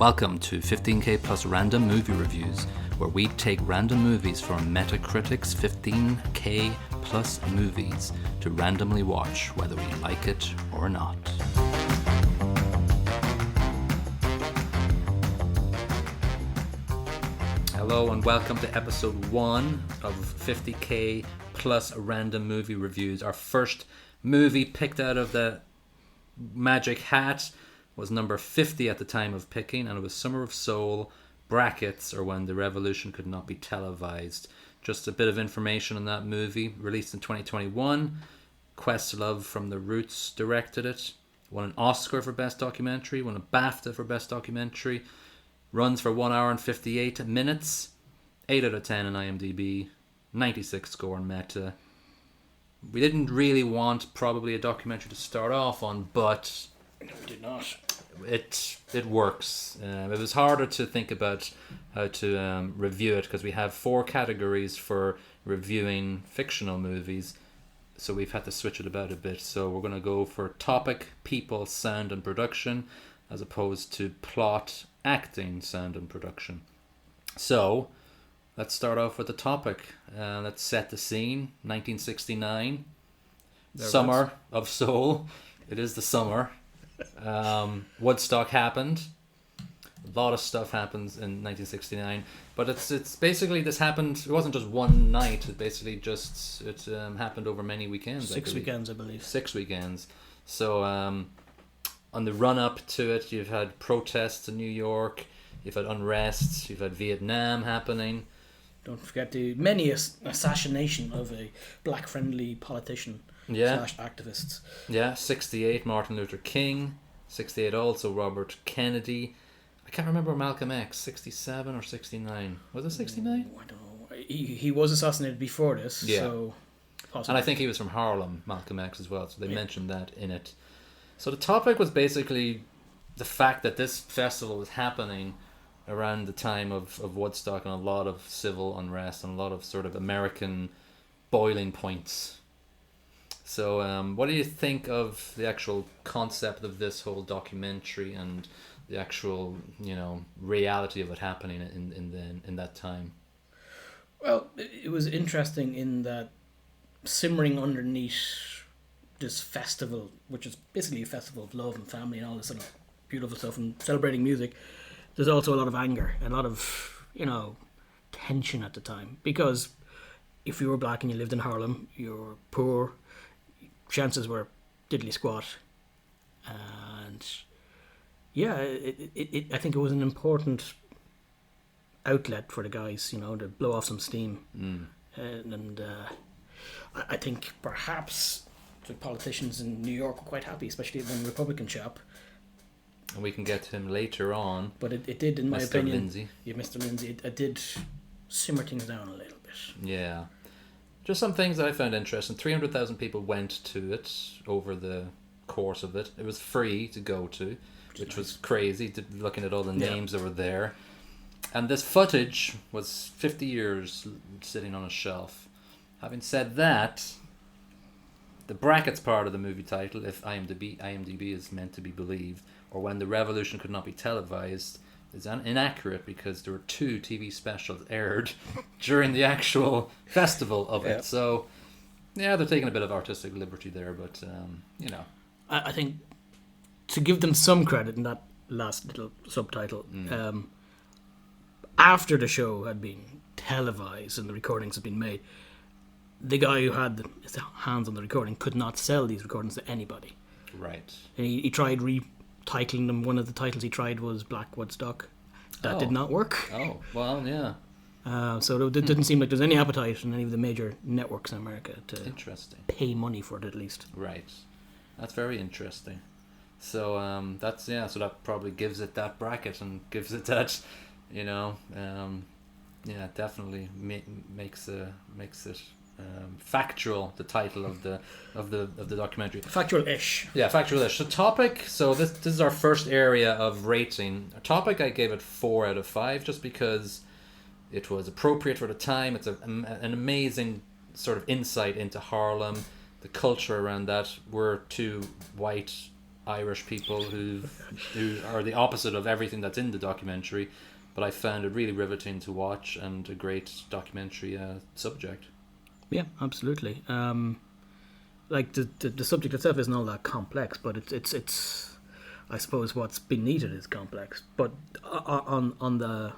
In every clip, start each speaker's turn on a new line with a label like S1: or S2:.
S1: Welcome to 15K Plus Random Movie Reviews, where we take random movies from Metacritic's 15K Plus movies to randomly watch, whether we like it or not. Hello and welcome to episode 1 of 50K Plus Random Movie Reviews. Our first movie picked out of the magic hat was number 50 at the time of picking, and it was Summer of Soul, brackets, or When the Revolution Could Not Be Televised. Just a bit of information on that movie. Released in 2021. Questlove from The Roots directed it. Won an Oscar for Best Documentary. Won a BAFTA for Best Documentary. Runs for 1 hour and 58 minutes. 8 out of 10 on IMDb. 96 score on Meta. We didn't really want probably a documentary to start off on, but
S2: no, we did not.
S1: It works. It was harder to think about how to review it because we have 4 categories for reviewing fictional movies, so we've had to switch it about a bit. So we're going to go for topic, people, sound and production, as opposed to plot, acting, sound and production. So let's start off with the topic. Let's set the scene. 1969, Summer of Soul. It is the summer. Woodstock happened. A lot of stuff happens in 1969, but it's basically this happened. It wasn't just one night. It basically just happened over many weekends.
S2: 6 weekends, I believe.
S1: 6 weekends. So on the run up to it, you've had protests in New York. You've had unrest. You've had Vietnam happening.
S2: Don't forget the many assassination of a black-friendly politician. Slash activists.
S1: Yeah, 68 Martin Luther King, 68 also Robert Kennedy. I can't remember Malcolm X, 67 or 69. Was it 69?
S2: I don't know. He was assassinated before this,
S1: yeah.
S2: So possibly.
S1: And I think he was from Harlem, Malcolm X as well, so they mentioned that in it. So the topic was basically the fact that this festival was happening around the time of Woodstock and a lot of civil unrest and a lot of sort of American boiling points. So what do you think of the actual concept of this whole documentary and the actual, reality of it happening in that time?
S2: Well, it was interesting in that simmering underneath this festival, which is basically a festival of love and family and all this sort of beautiful stuff and celebrating music, there's also a lot of anger and a lot of, tension at the time. Because if you were black and you lived in Harlem, you were poor, chances were diddly squat, and I think it was an important outlet for the guys, to blow off some steam. And I think perhaps the politicians in New York were quite happy, especially one Republican chap.
S1: And we can get to him later on.
S2: But it did, in my opinion,
S1: Lindsay.
S2: Yeah, Mr. Lindsay, it did simmer things down a little bit.
S1: Yeah. Just some things that I found interesting. 300,000 people went to it over the course of it. It was free to go to, which was crazy, looking at all the names that were there. And this footage was 50 years sitting on a shelf. Having said that, the brackets part of the movie title, if IMDb is meant to be believed, or When the Revolution Could Not Be Televised, is inaccurate because there were 2 TV specials aired during the actual festival of it. So, they're taking a bit of artistic liberty there, but,
S2: I think to give them some credit in that last little subtitle, after the show had been televised and the recordings had been made, the guy who had his hands on the recording could not sell these recordings to anybody.
S1: Right.
S2: And he tried retitling them. One of the titles he tried was Black Woodstock. That did not work.
S1: Oh, well, yeah.
S2: So it didn't seem like there's any appetite in any of the major networks in America to pay money for it, at least.
S1: Right. That's very interesting. So so that probably gives it that bracket and gives it that, definitely makes it factual, the title of the documentary.
S2: Factual-ish.
S1: Yeah, factual-ish. So topic, so this is our first area of rating. A topic, I gave it 4 out of 5 just because it was appropriate for the time. It's an amazing sort of insight into Harlem, the culture around that. We're 2 white Irish people who are the opposite of everything that's in the documentary, but I found it really riveting to watch and a great documentary subject.
S2: Yeah, absolutely. Like the subject itself isn't all that complex, but it's I suppose what's beneath it is complex. But on the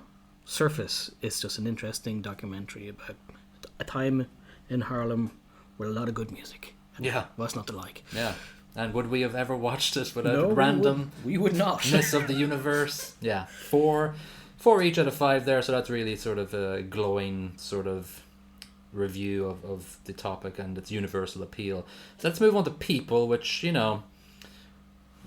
S2: surface, it's just an interesting documentary about a time in Harlem with a lot of good music.
S1: Yeah,
S2: What's not to like?
S1: yeah. And would we have ever watched it without
S2: No,
S1: random?
S2: we would not.
S1: Of the universe. Yeah, four each out of 5 there. So that's really sort of a glowing sort of review of the topic and its universal appeal. So let's move on to people, which, you know,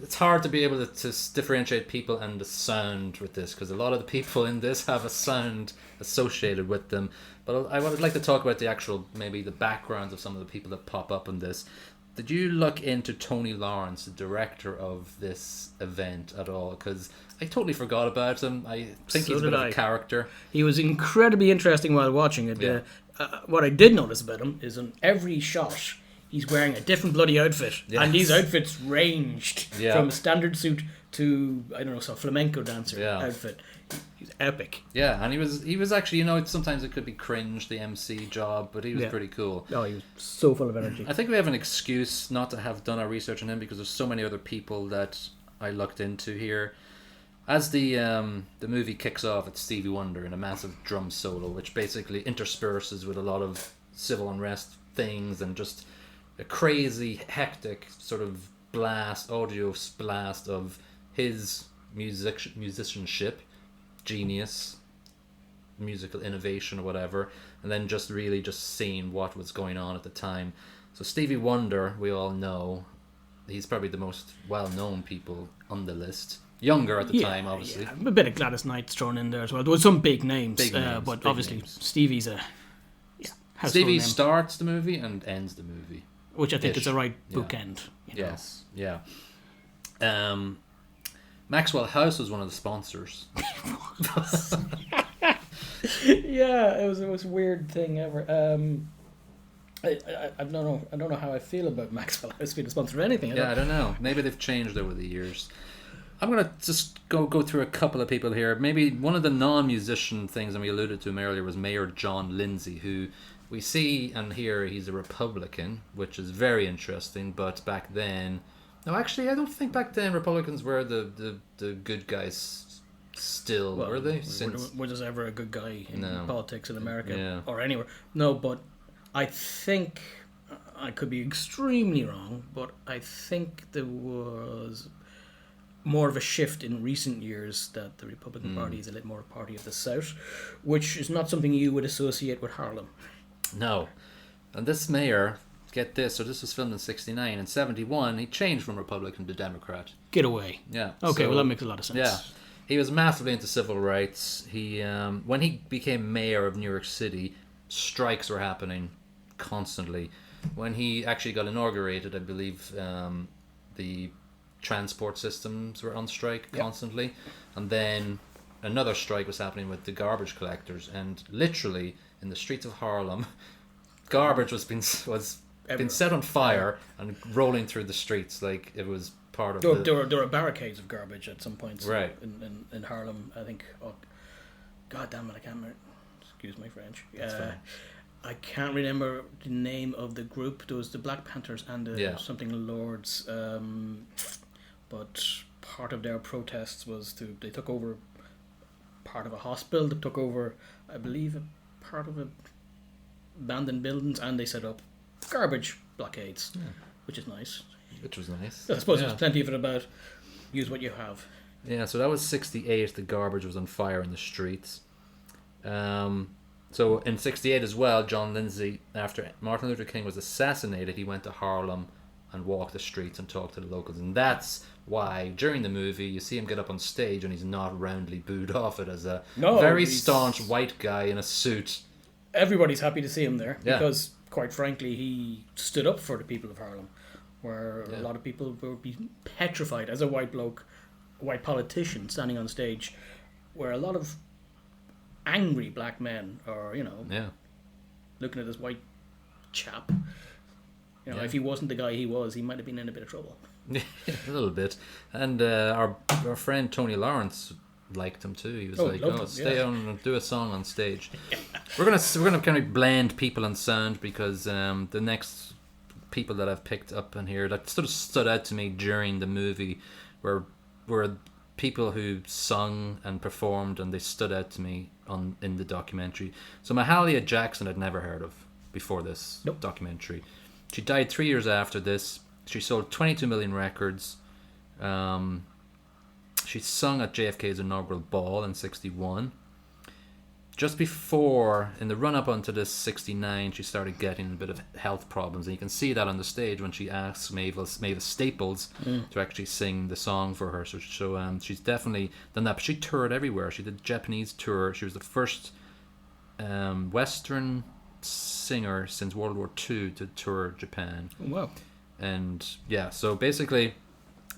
S1: it's hard to be able to differentiate people and the sound with this, because a lot of the people in this have a sound associated with them. But I would like to talk about the actual, maybe the backgrounds of some of the people that pop up in this. Did you look into Tony Lawrence, the director of this event, at all? Because I totally forgot about him. I think he's a bit of a character.
S2: He was incredibly interesting while watching it.
S1: Yeah.
S2: What I did notice about him is in every shot, he's wearing a different bloody outfit.
S1: Yes.
S2: And these outfits ranged
S1: Yeah.
S2: from a standard suit to, I don't know, some flamenco dancer
S1: Yeah.
S2: outfit. He's epic.
S1: Yeah, and he was actually, you know, sometimes it could be cringe, the MC job, but he was pretty cool.
S2: Oh, he was so full of energy.
S1: I think we have an excuse not to have done our research on him, because there's so many other people that I looked into here. As the movie kicks off, it's Stevie Wonder in a massive drum solo, which basically intersperses with a lot of civil unrest things and just a crazy, hectic sort of audio blast of his musicianship, genius, musical innovation or whatever, and then just really just seeing what was going on at the time. So Stevie Wonder, we all know, he's probably the most well-known people on the list. Younger at the time, obviously.
S2: Yeah. A bit of Gladys Knight's thrown in there as well. There was some big names, but obviously
S1: names.
S2: Stevie's a household
S1: Stevie
S2: name,
S1: starts the movie and ends the movie.
S2: which I think is the right
S1: Yeah.
S2: bookend. You know?
S1: Yes, yeah. Maxwell House was one of the sponsors.
S2: Yeah, it was the most weird thing ever. I don't know how I feel about Maxwell House being a sponsor of anything.
S1: I don't know. Maybe they've changed over the years. I'm going to just go through a couple of people here. Maybe one of the non-musician things, and we alluded to him earlier, was Mayor John Lindsay, who we see and hear he's a Republican, which is very interesting, but back then... No, actually, I don't think back then Republicans were the good guys still, were they?
S2: Was there ever a good guy in politics in America or anywhere? No, but I think, I could be extremely wrong, but I think there was more of a shift in recent years that the Republican Party is a little more a party of the South, which is not something you would associate with Harlem.
S1: No. And this mayor, get this, so this was filmed in 1969. In 1971, he changed from Republican to Democrat.
S2: Get away.
S1: Yeah.
S2: Okay,
S1: so,
S2: well that makes a lot of sense.
S1: Yeah. He was massively into civil rights. He when he became mayor of New York City, strikes were happening constantly. When he actually got inaugurated, I believe the transport systems were on strike constantly, and then another strike was happening with the garbage collectors, and literally in the streets of Harlem, garbage was being set on fire and rolling through the streets like it was part of
S2: there were barricades of garbage at some points
S1: right
S2: in Harlem. I think. Oh, God damn it! I can't remember. Excuse my French. I can't remember the name of the group. There was the Black Panthers and the something Lords. But part of their protests was they took over part of a hospital. They took over, I believe, a part of abandoned buildings, and they set up garbage blockades, which is nice.
S1: Which was nice.
S2: I suppose there's plenty of it about use what you have.
S1: Yeah, so that was 1968. The garbage was on fire in the streets. So in 1968 as well, John Lindsay, after Martin Luther King was assassinated, he went to Harlem and walked the streets and talked to the locals. And that's why during the movie you see him get up on stage and he's not roundly booed off it as a very staunch white guy in a suit.
S2: Everybody's happy to see him there because, quite frankly, he stood up for the people of Harlem, where a lot of people would be petrified as a white bloke, a white politician standing on stage, where a lot of angry black men are, looking at this white chap You know,
S1: Yeah.
S2: if he wasn't the guy he was, he might have been in a bit of trouble.
S1: A little bit. And our friend Tony Lawrence liked him too. He was like,
S2: loved
S1: "Oh,
S2: him,
S1: stay
S2: yeah.
S1: on and do a song on stage." We're gonna kind of blend people and sound because the next people that I've picked up in here that sort of stood out to me during the movie were people who sung and performed, and they stood out to me in the documentary. So Mahalia Jackson I'd never heard of before this
S2: Nope.
S1: documentary. She died 3 years after this. She sold 22 million records. She sung at JFK's inaugural ball in 61. Just before, in the run-up onto this 69, she started getting a bit of health problems. And you can see that on the stage when she asks Mavis Staples to actually sing the song for her. So she's definitely done that. But she toured everywhere. She did a Japanese tour. She was the first Western singer since World War II to tour Japan.
S2: Oh, wow.
S1: And yeah, so basically,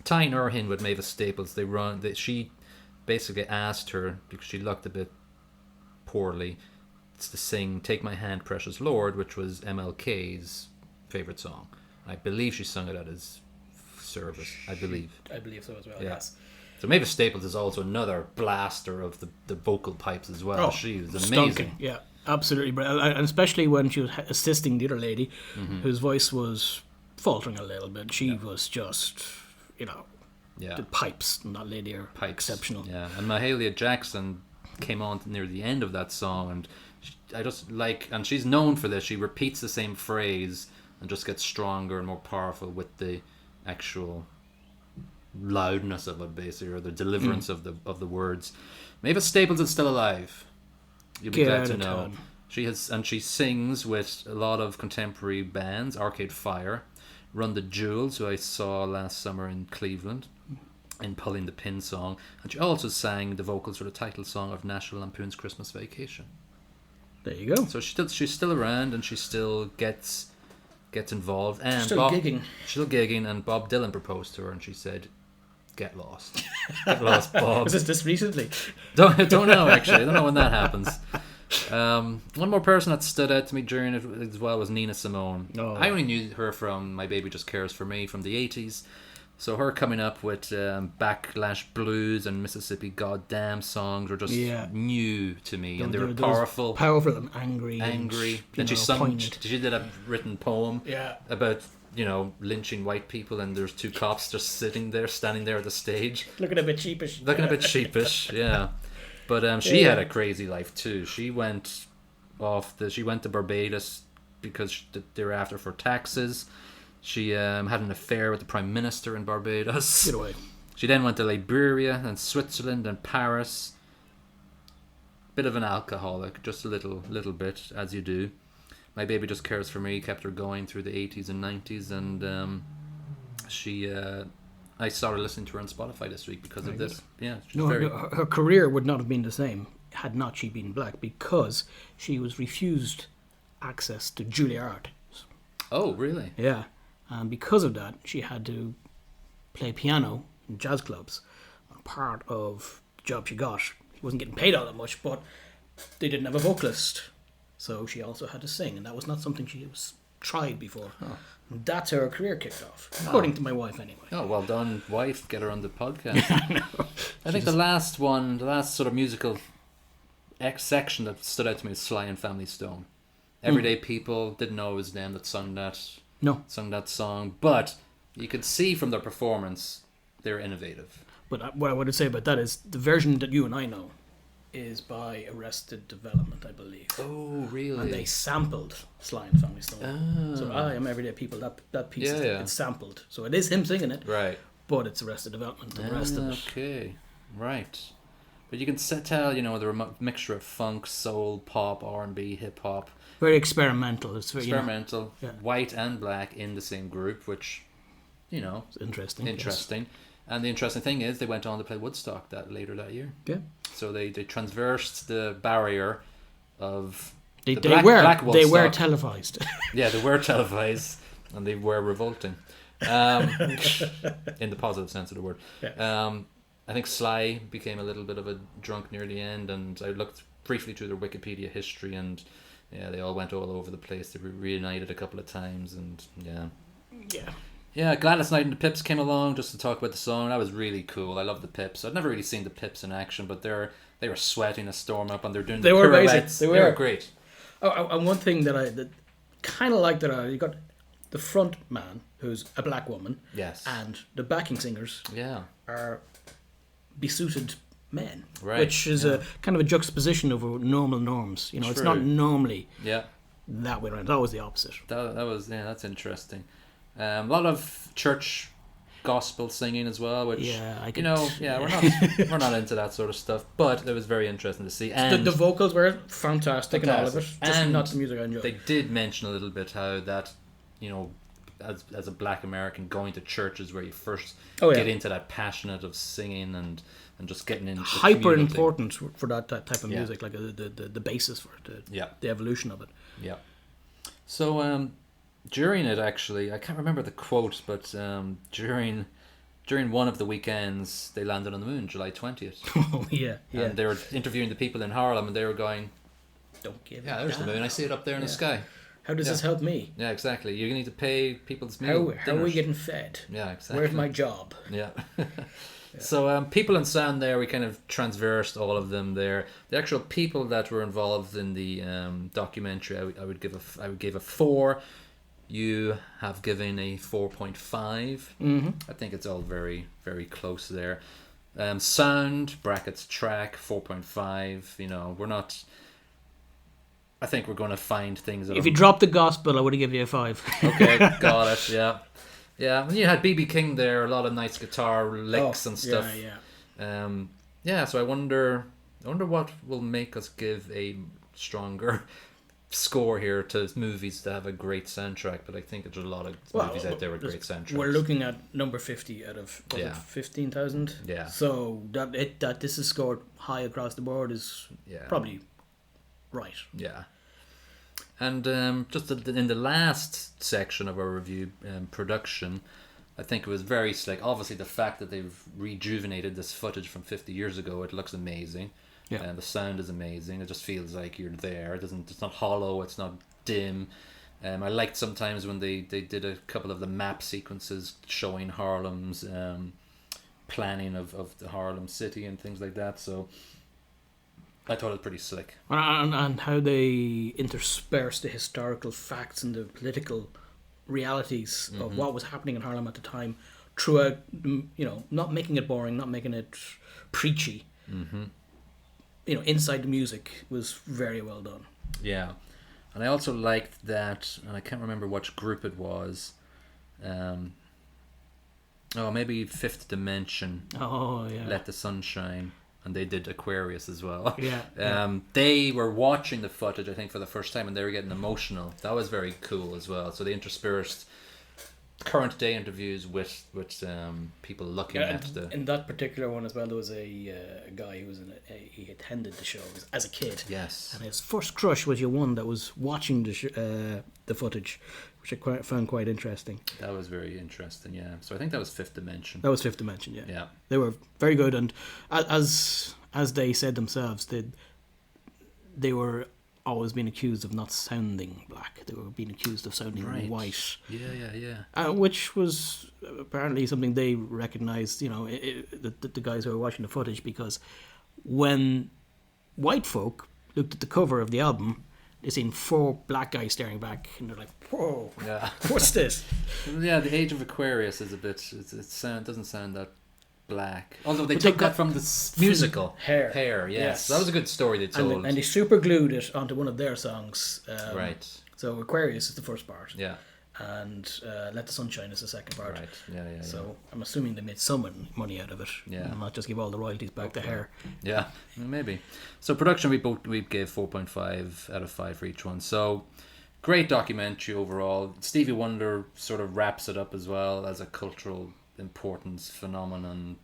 S1: tying her in with Mavis Staples, she basically asked her, because she looked a bit poorly, to sing "Take My Hand, Precious Lord," which was MLK's favorite song. I believe she sung it at his service. I believe
S2: so as well.
S1: Yeah.
S2: Yes.
S1: So Mavis Staples is also another blaster of the vocal pipes as well.
S2: Oh,
S1: She was
S2: stunking.
S1: amazing.
S2: Yeah, absolutely brilliant. And especially when she was assisting the other lady, whose voice was faltering a little bit. She was just,
S1: Yeah.
S2: the pipes in that lady are
S1: Pipes.
S2: exceptional.
S1: Yeah, and Mahalia Jackson came on near the end of that song, and I just like, and she's known for this. She repeats the same phrase and just gets stronger and more powerful with the actual loudness of it, basically, or the deliverance of the words. Mavis Staples is still alive. You'll be
S2: Get
S1: glad
S2: out
S1: to
S2: of
S1: know.
S2: town.
S1: She sings with a lot of contemporary bands, Arcade Fire, Run the Jewels, who I saw last summer in Cleveland, in Pulling the Pin Song, and she also sang the vocals for the title song of National Lampoon's Christmas Vacation.
S2: There you go.
S1: So she's still around, and she still gets involved. And
S2: Still gigging.
S1: Still gigging, and Bob Dylan proposed to her, and she said, "Get lost, get lost, Bob."
S2: Was this recently?
S1: Don't know actually. I don't know when that happens. One more person that stood out to me during it as well was Nina Simone.
S2: Oh.
S1: I only knew her from My Baby Just Cares for Me from the 80s. So her coming up with Backlash Blues and Mississippi Goddamn songs were just new to me, and they were powerful.
S2: Powerful and angry.
S1: Then she sung.
S2: poignant.
S1: She did a written poem
S2: Yeah.
S1: about lynching white people, and there's two cops just standing there at the stage.
S2: Looking a bit sheepish.
S1: Yeah. But she had a crazy life too. She went to Barbados because they were after for taxes. She had an affair with the Prime Minister in Barbados.
S2: Get away.
S1: She then went to Liberia and Switzerland and Paris. Bit of an alcoholic, just a little bit, as you do. My Baby Just Cares for Me kept her going through the 80s and 90s, and I started listening to her on Spotify this week because of this. Yeah, she's
S2: Her career would not have been the same had not she been black, because she was refused access to Juilliard.
S1: Oh, really?
S2: Yeah. And because of that, she had to play piano in jazz clubs. And part of the job she got, she wasn't getting paid all that much, but they didn't have a vocalist. So she also had to sing, and that was not something she was tried before.
S1: Oh.
S2: And that's how her career kicked off, according to my wife anyway.
S1: Oh, well done, wife. Get her on the podcast. I think the last sort of musical section that stood out to me is Sly and Family Stone. Everyday People, didn't know it was them that sung that song, but you could see from their performance they're innovative.
S2: But what I would say about that is the version that you and I know is by Arrested Development, I believe.
S1: Oh, really?
S2: And they sampled Sly and Family Stone. So I Am Everyday People, that piece, it's sampled. So it is him singing it,
S1: right?
S2: But it's Arrested Development, the rest of it.
S1: Okay, right. But you can tell, they're a mixture of funk, soul, pop, R&B, hip-hop.
S2: Very experimental. It's very
S1: experimental, white and black in the same group, which,
S2: it's interesting.
S1: Yes. And the interesting thing is they went on to play Woodstock later that year.
S2: Yeah.
S1: So they transversed the barrier of
S2: they
S1: black
S2: were
S1: Woodstock.
S2: televised.
S1: Yeah, they were televised, and they were revolting, in the positive sense of the word.
S2: Yeah.
S1: I think Sly became a little bit of a drunk near the end, and I looked briefly through their Wikipedia history, and Yeah, they all went all over the place. They were reunited a couple of times, and
S2: Yeah.
S1: yeah. Gladys Knight and the Pips came along just to talk about the song. That was really cool. I love the Pips. I'd never really seen the Pips in action, but they were sweating a storm up, and they're doing
S2: They
S1: the
S2: were amazing.
S1: pirouettes.
S2: They
S1: They were
S2: were.
S1: great.
S2: Oh, and one thing that kind of like you got the front man, who's a black woman,
S1: Yes.
S2: and the backing singers
S1: Yeah.
S2: are besuited men,
S1: Right,
S2: which is
S1: yeah.
S2: a kind of a juxtaposition of normal norms. You know, it's not
S1: True.
S2: normally
S1: Yeah.
S2: that way around. It's always the opposite.
S1: That was that's interesting. A lot of church gospel singing as well, which
S2: Yeah, I
S1: you
S2: could-
S1: know, we're not into that sort of stuff, but it was very interesting to see. And
S2: The vocals were fantastic and all of it,
S1: Fantastic.
S2: just
S1: And
S2: not the music I enjoyed.
S1: they did mention a little bit how that, you know, as a black American, going to church is where you first
S2: Oh, yeah.
S1: get into that passionate of singing and just getting into the
S2: Hyper
S1: community.
S2: important for that type of
S1: Yeah.
S2: music, like the basis for it,
S1: Yeah.
S2: the evolution of it.
S1: Yeah. So during it, actually, I can't remember the quote, but during one of the weekends, they landed on the moon, July 20th.
S2: Oh yeah, yeah.
S1: And they were interviewing the people in Harlem, and they were going,
S2: Don't give
S1: yeah,
S2: a
S1: there's the
S2: damn.
S1: moon. I see it up there in the
S2: Yeah.
S1: sky.
S2: How does this help me?
S1: Yeah, exactly. You need to pay people's
S2: How
S1: meal.
S2: are we
S1: dinners.
S2: getting fed?
S1: Yeah, exactly.
S2: Where's my job?
S1: Yeah. So people and sound there, we kind of transversed all of them there. The actual people that were involved in the documentary, I would give a 4. You have given a 4.5.
S2: Mm-hmm.
S1: I think it's all very, very close there. Sound brackets track 4.5. You know, we're not. I think we're going to find things. That
S2: If you dropped the gospel, I would have given you a 5.
S1: Okay, got it. Yeah, yeah. And you had BB King there, a lot of nice guitar licks and stuff.
S2: Yeah.
S1: Yeah. So I wonder what will make us give a stronger score here to movies that have a great soundtrack. But I think there's a lot of movies out there with great soundtracks.
S2: We're looking at number 50 out of
S1: Yeah.
S2: 15,000.
S1: Yeah.
S2: So that this is scored high across the board is
S1: Yeah.
S2: probably right.
S1: Yeah. And just in the last section of our review, production, I think it was very slick. Obviously, the fact that they've rejuvenated this footage from 50 years ago, it looks amazing.
S2: Yeah.
S1: And the sound is amazing. It just feels like you're there. It's not hollow. It's not dim. I liked sometimes when they did a couple of the map sequences showing Harlem's planning of the Harlem city and things like that. So I thought it was pretty slick.
S2: And how they intersperse the historical facts and the political realities of what was happening in Harlem at the time throughout, not making it boring, not making it preachy.
S1: Mm-hmm.
S2: Inside the music was very well done.
S1: Yeah. And I also liked that, and I can't remember which group it was. Maybe Fifth Dimension,
S2: Oh, yeah.
S1: Let the Sun Shine. And they did Aquarius as well.
S2: Yeah.
S1: They were watching the footage, I think, for the first time, and they were getting emotional. That was very cool as well. So they interspersed current day interviews with people looking at the.
S2: In that particular one as well, there was a guy who was he attended the show as a kid.
S1: Yes.
S2: And his first crush was your one that was watching the footage, which I found quite interesting.
S1: That was very interesting, yeah. So I think that was Fifth Dimension.
S2: That was Fifth Dimension, yeah.
S1: Yeah.
S2: They were very good, and as they said themselves, they were always being accused of not sounding black. They were being accused of sounding white.
S1: Yeah.
S2: Which was apparently something they recognised, the guys who were watching the footage, because when white folk looked at the cover of the album, they seen 4 black guys staring back, and they're like, "Whoa,
S1: Yeah.
S2: what's this?"
S1: Yeah, the Age of Aquarius is a bit. Doesn't sound that black. Although they
S2: But
S1: took
S2: they
S1: that from the musical
S2: Hair.
S1: Yes,
S2: Yes.
S1: that was a good story they told.
S2: And they super glued it onto one of their songs.
S1: Right.
S2: So Aquarius is the first part.
S1: Yeah.
S2: And Let the Sunshine is the second part.
S1: Right. Yeah.
S2: So I'm assuming they made some money out of it.
S1: Yeah.
S2: And not just give all the royalties back to Hair.
S1: Yeah, maybe. So production, we gave 4.5 out of 5 for each one. So great documentary overall. Stevie Wonder sort of wraps it up as well as a cultural importance phenomenon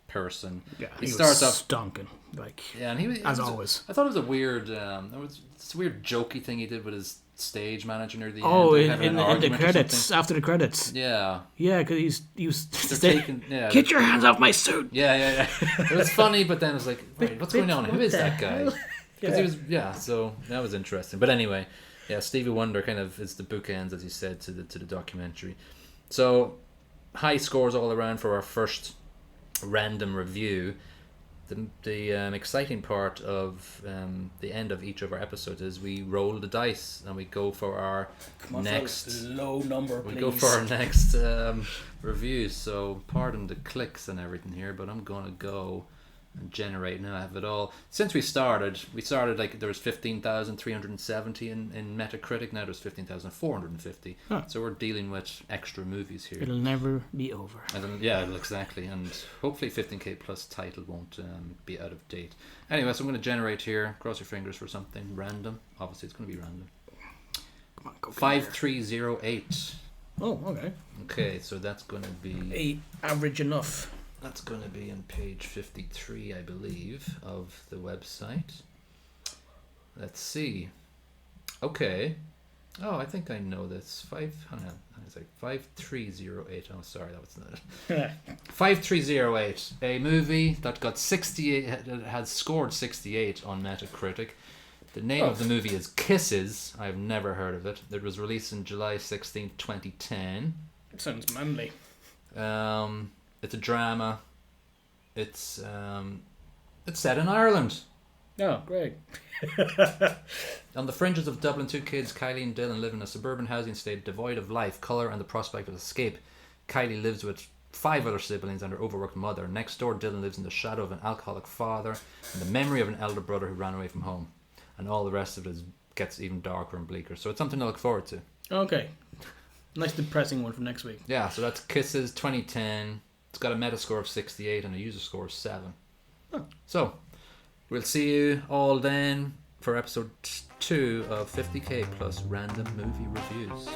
S1: person.
S2: Yeah,
S1: he starts off
S2: stonking, like,
S1: yeah, and he was
S2: always.
S1: I thought it was a weird, it's a weird jokey thing he did with his stage manager near the end.
S2: Oh,
S1: Like having
S2: in
S1: an
S2: the
S1: argument or
S2: credits,
S1: something.
S2: after the credits.
S1: Yeah,
S2: because he was
S1: they're taking. Yeah,
S2: get your hands off my suit.
S1: Yeah. It was funny, but then it was like, wait, what's going on? Who is that guy? So that was interesting. But anyway, yeah, Stevie Wonder kind of is the bookends, as you said, to the documentary. So high scores all around for our first random review. The exciting part of the end of each of our episodes is we roll the dice and we go for our next
S2: low number.
S1: We
S2: please.
S1: go for our next review. So pardon the clicks and everything here, but I'm gonna go and generate now. I have it all. Since we started like there was 15,370 in Metacritic. Now there's 15,450. So we're dealing with extra movies here.
S2: It'll never be over.
S1: And then, exactly. And hopefully 15k plus title won't be out of date. Anyway, so I'm going to generate here. Cross your fingers for something random. Obviously, it's going to be random.
S2: Come on, go.
S1: 5308.
S2: Oh, okay.
S1: Okay, so that's going to be
S2: average enough.
S1: That's going to be on page 53, I believe, of the website. Let's see. Okay. Oh, I think I know this. Hang on. It's like 5308. Oh, sorry, that was not it. 5308. A movie that got 68, has scored 68 on Metacritic. The name of the movie is Kisses. I've never heard of it. It was released in July 16, 2010.
S2: It sounds manly.
S1: It's a drama. It's set in Ireland.
S2: Oh, great.
S1: On the fringes of Dublin, two kids, Kylie and Dylan, live in a suburban housing estate devoid of life, colour and the prospect of escape. Kylie lives with 5 other siblings and her overworked mother. Next door, Dylan lives in the shadow of an alcoholic father and the memory of an elder brother who ran away from home. And all the rest of it gets even darker and bleaker. So it's something to look forward to.
S2: Okay. Nice depressing one for next week.
S1: Yeah, so that's Kisses 2010. It's got a Metascore of 68 and a user score of 7.
S2: Oh.
S1: So, we'll see you all then for episode 2 of 50k plus random movie reviews.